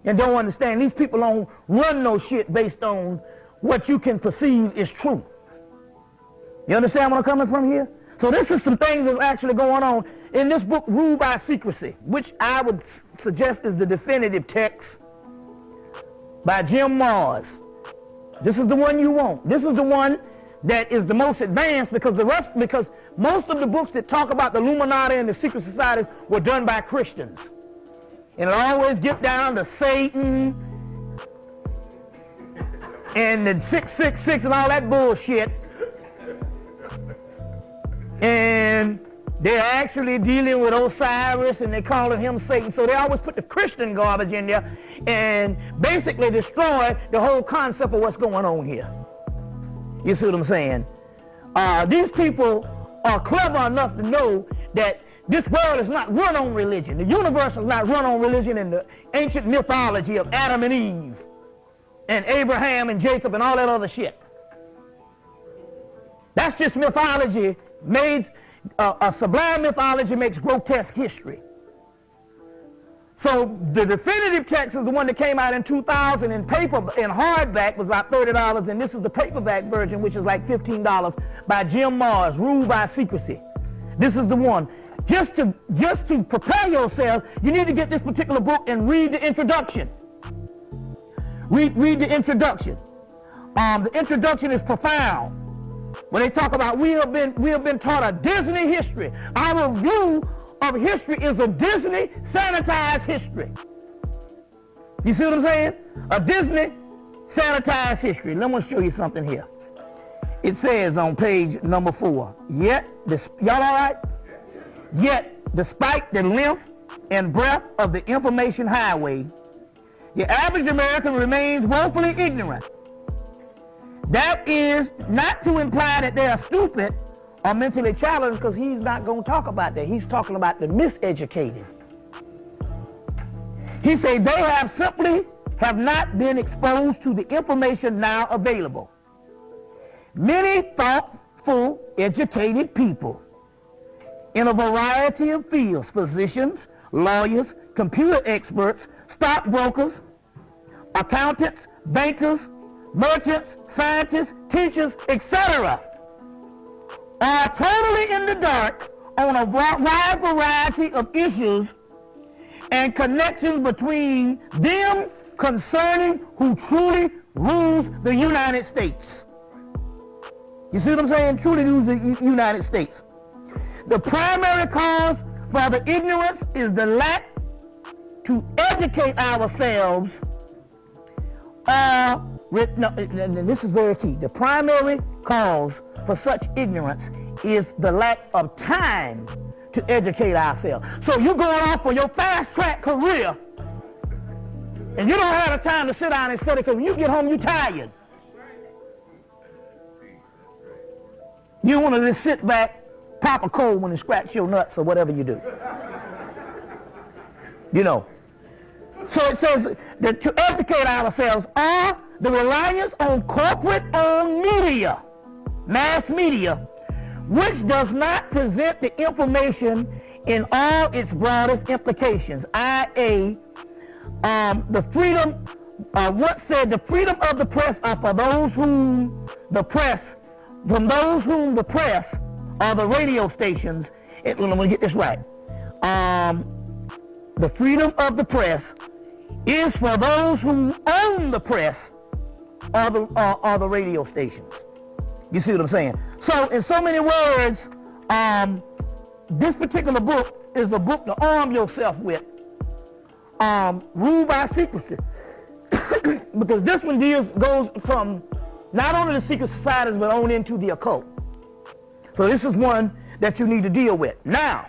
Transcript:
and don't understand. These people don't run no shit based on what you can perceive is true. You understand where I'm coming from here? So this is some things that's actually going on in this book, Ruled by Secrecy, which I would suggest is the definitive text by Jim Mars. This is the one you want. This is the one that is the most advanced, because most of the books that talk about the Illuminati and the secret societies were done by Christians. And it always get down to Satan and the 666 and all that bullshit. And they're actually dealing with Osiris and they're calling him Satan. So they always put the Christian garbage in there and basically destroy the whole concept of what's going on here. You see what I'm saying? These people are clever enough to know that this world is not run on religion. The universe is not run on religion and the ancient mythology of Adam and Eve and Abraham and Jacob and all that other shit. That's just mythology made, a sublime mythology makes grotesque history. So the definitive text is the one that came out in 2000 in paper, in hardback was about $30, and this is the paperback version, which is like $15 by Jim Mars, Ruled by Secrecy. This is the one. Just to prepare yourself, you need to get this particular book and read the introduction. Read the introduction. The introduction is profound. When they talk about we have been taught a Disney history. Our view of history is a Disney sanitized history. You see what I'm saying? A Disney sanitized history. Let me show you something here. It says on page number 4, yet, y'all all right? Yet, despite the length and breadth of the information highway, the average American remains woefully ignorant. That is not to imply that they are stupid or mentally challenged, because he's not going to talk about that. He's talking about the miseducated. He said they simply have not been exposed to the information now available. Many thoughtful, educated people in a variety of fields, physicians, lawyers, computer experts, stockbrokers, accountants, bankers, merchants, scientists, teachers, etc., are totally in the dark on a wide variety of issues and connections between them concerning who truly rules the United States. You see what I'm saying? Truly rules the United States. The primary cause for the ignorance is the lack to educate ourselves. This is very key. The primary cause for such ignorance is the lack of time to educate ourselves. So you're going off for your fast-track career, and you don't have the time to sit down and study, because when you get home, you're tired. You want to just sit back, pop a cold one, and scratch your nuts or whatever you do. You know. So it says that to educate ourselves are the reliance on corporate-owned media, mass media, which does not present the information in all its broadest implications, i.e., the freedom, what said, the freedom of the press are for those whom the press, from those whom the press are the radio stations. Let me get this right. The freedom of the press is for those who own the press or the radio stations. You see what I'm saying? So in so many words, this particular book is a book to arm yourself with, Ruled by Secrecy. Because this one goes from not only the secret societies but on into the occult. So this is one that you need to deal with. Now,